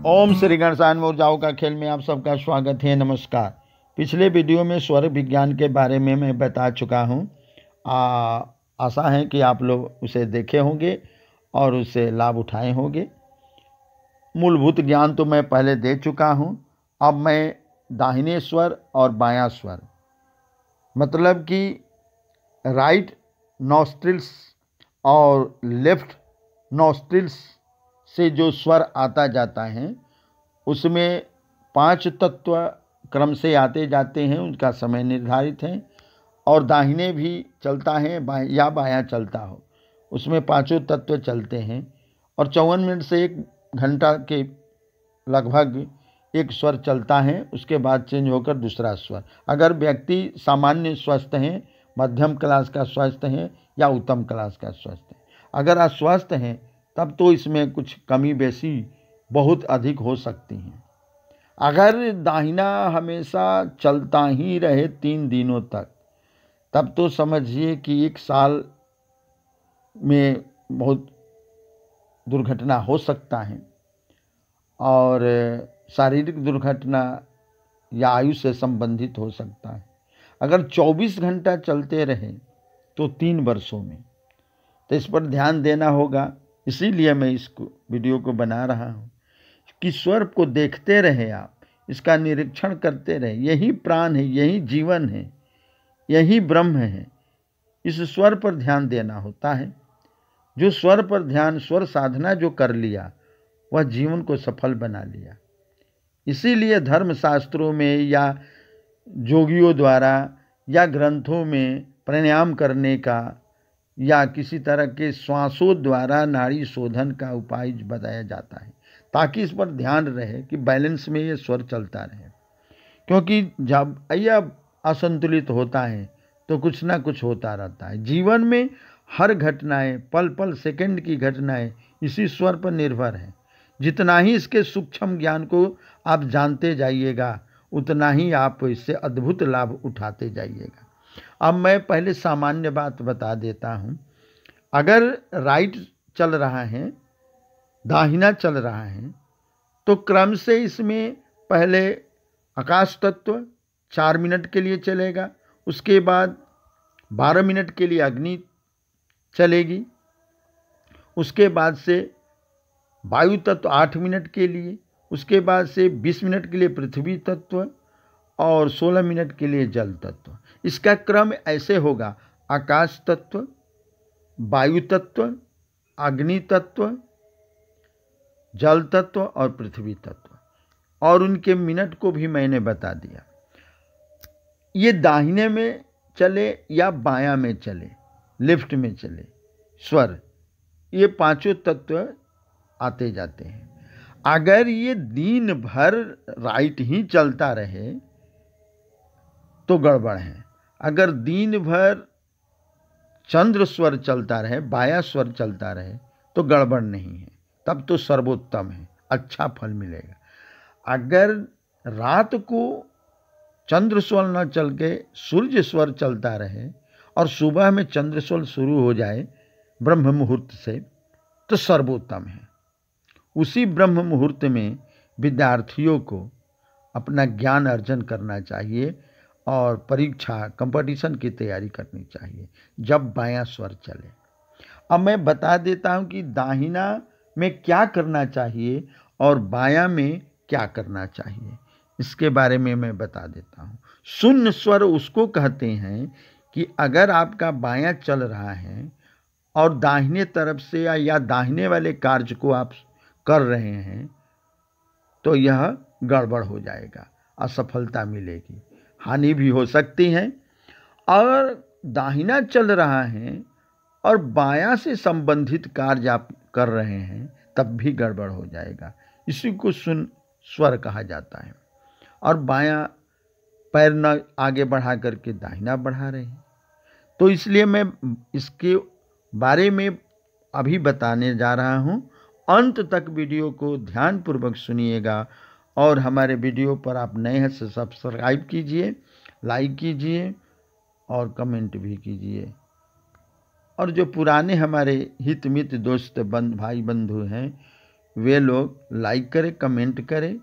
ओम श्री गणेशाय ऊर्जाओं का खेल में आप सबका स्वागत है। नमस्कार। पिछले वीडियो में स्वर विज्ञान के बारे में मैं बता चुका हूँ। आशा है कि आप लोग उसे देखे होंगे और उससे लाभ उठाए होंगे। मूलभूत ज्ञान तो मैं पहले दे चुका हूँ। अब मैं दाहिने स्वर और बायां स्वर मतलब कि राइट नॉस्ट्रिल्स और लेफ्ट नॉस्ट्रिल्स से जो स्वर आता जाता है उसमें 5 तत्व क्रम से आते जाते हैं, उनका समय निर्धारित है। और दाहिने भी चलता है या बायां चलता हो, उसमें 5 तत्व चलते हैं। और 54 मिनट से 1 घंटा के लगभग एक स्वर चलता है, उसके बाद चेंज होकर दूसरा स्वर। अगर व्यक्ति सामान्य स्वस्थ हैं, मध्यम क्लास का स्वस्थ है या उत्तम क्लास का स्वस्थ है। अगर अस्वस्थ हैं तब तो इसमें कुछ कमी बेसी बहुत अधिक हो सकती हैं। अगर दाहिना हमेशा चलता ही रहे 3 दिनों तक, तब तो समझिए कि 1 साल में बहुत दुर्घटना हो सकता है और शारीरिक दुर्घटना या आयु से संबंधित हो सकता है। अगर 24 घंटा चलते रहे तो 3 वर्षों में। तो इस पर ध्यान देना होगा। इसीलिए मैं इस वीडियो को बना रहा हूँ कि स्वर को देखते रहे, आप इसका निरीक्षण करते रहे। यही प्राण है, यही जीवन है, यही ब्रह्म है। इस स्वर पर ध्यान देना होता है। जो स्वर पर ध्यान, स्वर साधना जो कर लिया, वह जीवन को सफल बना लिया। इसीलिए धर्मशास्त्रों में या जोगियों द्वारा या ग्रंथों में प्राणायाम करने का या किसी तरह के श्वासों द्वारा नाड़ी शोधन का उपाय बताया जाता है, ताकि इस पर ध्यान रहे कि बैलेंस में ये स्वर चलता रहे। क्योंकि जब यह असंतुलित होता है तो कुछ ना कुछ होता रहता है। जीवन में हर घटनाएं, पल पल सेकंड की घटनाएं इसी स्वर पर निर्भर है। जितना ही इसके सूक्ष्म ज्ञान को आप जानते जाइएगा, उतना ही आप इससे अद्भुत लाभ उठाते जाइएगा। अब मैं पहले सामान्य बात बता देता हूँ। अगर राइट चल रहा है, दाहिना चल रहा है, तो क्रम से इसमें पहले आकाश तत्व 4 मिनट के लिए चलेगा, उसके बाद 12 मिनट के लिए अग्नि चलेगी, उसके बाद से वायु तत्व 8 मिनट के लिए, उसके बाद से 20 मिनट के लिए पृथ्वी तत्व और 16 मिनट के लिए जल तत्व। इसका क्रम ऐसे होगा: आकाश तत्व, वायु तत्व, अग्नि तत्व, जल तत्व और पृथ्वी तत्व। और उनके मिनट को भी मैंने बता दिया। ये दाहिने में चले या बायां में चले, लेफ्ट में चले स्वर, ये 5 तत्व आते जाते हैं। अगर ये दिन भर राइट ही चलता रहे तो गड़बड़ है। अगर दिन भर चंद्र स्वर चलता रहे, बायां स्वर चलता रहे, तो गड़बड़ नहीं है, तब तो सर्वोत्तम है, अच्छा फल मिलेगा। अगर रात को चंद्र स्वर न चल के सूर्य स्वर चलता रहे और सुबह में चंद्र स्वर शुरू हो जाए ब्रह्म मुहूर्त से, तो सर्वोत्तम है। उसी ब्रह्म मुहूर्त में विद्यार्थियों को अपना ज्ञान अर्जन करना चाहिए और परीक्षा, कंपटीशन की तैयारी करनी चाहिए जब बायां स्वर चले। अब मैं बता देता हूं कि दाहिना में क्या करना चाहिए और बायां में क्या करना चाहिए। इसके बारे में मैं बता देता हूं। शून्य स्वर उसको कहते हैं कि अगर आपका बायां चल रहा है और दाहिने तरफ से या दाहिने वाले कार्य को आप कर रहे हैं, तो यह गड़बड़ हो जाएगा, असफलता मिलेगी, हानि भी हो सकती है। और दाहिना चल रहा है और बायां से संबंधित कार्य आप कर रहे हैं, तब भी गड़बड़ हो जाएगा। इसी को शून्य स्वर कहा जाता है। और बायां पैर न आगे बढ़ा करके दाहिना बढ़ा रहे हैं, तो इसलिए मैं इसके बारे में अभी बताने जा रहा हूं। अंत तक वीडियो को ध्यानपूर्वक सुनिएगा और हमारे वीडियो पर आप नए हैं तो सब्सक्राइब कीजिए, लाइक कीजिए और कमेंट भी कीजिए। और जो पुराने हमारे हित मित्र दोस्त भाई बंधु हैं, वे लोग लाइक करें, कमेंट करें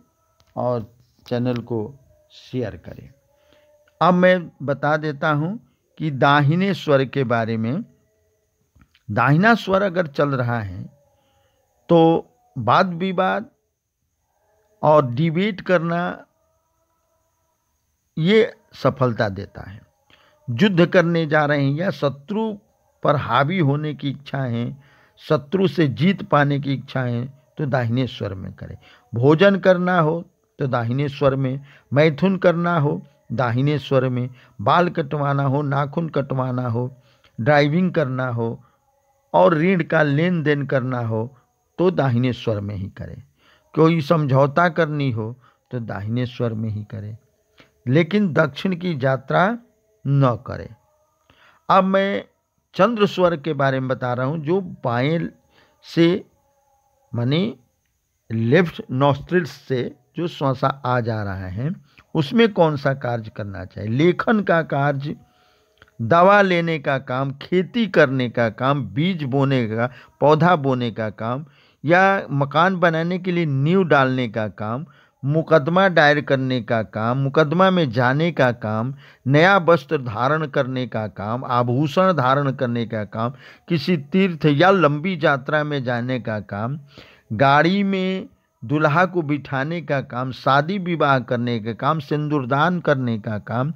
और चैनल को शेयर करें। अब मैं बता देता हूं कि दाहिने स्वर के बारे में। दाहिना स्वर अगर चल रहा है तो वाद विवाद और डिबेट करना ये सफलता देता है। युद्ध करने जा रहे हैं या शत्रु पर हावी होने की इच्छा है, शत्रु से जीत पाने की इच्छा है, तो दाहिने स्वर में करें। भोजन करना हो तो दाहिने स्वर में, मैथुन करना हो दाहिने स्वर में, बाल कटवाना हो, नाखून कटवाना हो, ड्राइविंग करना हो और ऋण का लेन देन करना हो तो दाहिने स्वर में ही करें। कोई समझौता करनी हो तो दाहिने स्वर में ही करें, लेकिन दक्षिण की यात्रा न करें। अब मैं चंद्र स्वर के बारे में बता रहा हूं, जो बाएं से माने लेफ्ट नॉस्ट्रिल्स से जो श्वासा आ जा रहा है उसमें कौन सा कार्य करना चाहिए। लेखन का कार्य, दवा लेने का काम, खेती करने का काम, बीज बोने का, पौधा बोने का काम या मकान बनाने के लिए नींव डालने का काम, मुकदमा दायर करने का काम, मुकदमा में जाने का काम, नया वस्त्र धारण करने का काम, आभूषण धारण करने का काम, किसी तीर्थ या लंबी यात्रा में जाने का काम, गाड़ी में दुल्हा को बिठाने का काम, शादी विवाह करने का काम, सिंदूरदान करने का काम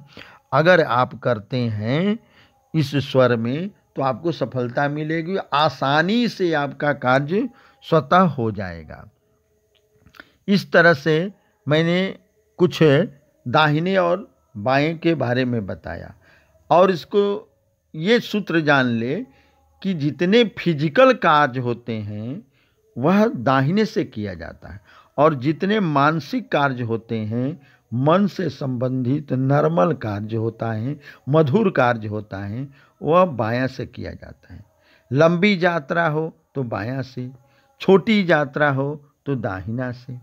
अगर आप करते हैं इस स्वर में तो आपको सफलता मिलेगी। आसानी से आपका कार्य स्वतः हो जाएगा। इस तरह से मैंने कुछ दाहिने और बाएं के बारे में बताया और इसको ये सूत्र जान ले कि जितने फिजिकल कार्य होते हैं वह दाहिने से किया जाता है और जितने मानसिक कार्य होते हैं, मन से संबंधित नर्मल कार्य होता है, मधुर कार्य होता है, वह बायां से किया जाता है। लंबी यात्रा हो तो बायां से, छोटी यात्रा हो तो दाहिना से।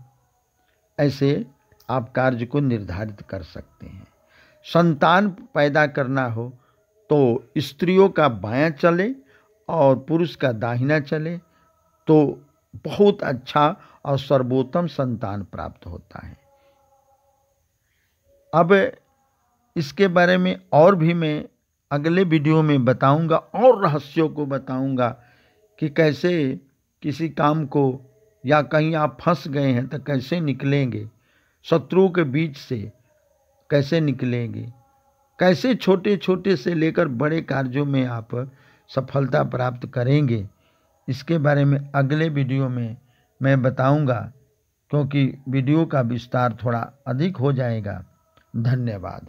ऐसे आप कार्य को निर्धारित कर सकते हैं। संतान पैदा करना हो तो स्त्रियों का बायां चले और पुरुष का दाहिना चले तो बहुत अच्छा और सर्वोत्तम संतान प्राप्त होता है। अब इसके बारे में और भी मैं अगले वीडियो में बताऊंगा और रहस्यों को बताऊंगा कि कैसे किसी काम को या कहीं आप फंस गए हैं तो कैसे निकलेंगे, शत्रुओं के बीच से कैसे निकलेंगे, कैसे छोटे छोटे से लेकर बड़े कार्यों में आप सफलता प्राप्त करेंगे। इसके बारे में अगले वीडियो में मैं बताऊंगा, क्योंकि वीडियो का विस्तार थोड़ा अधिक हो जाएगा। धन्यवाद।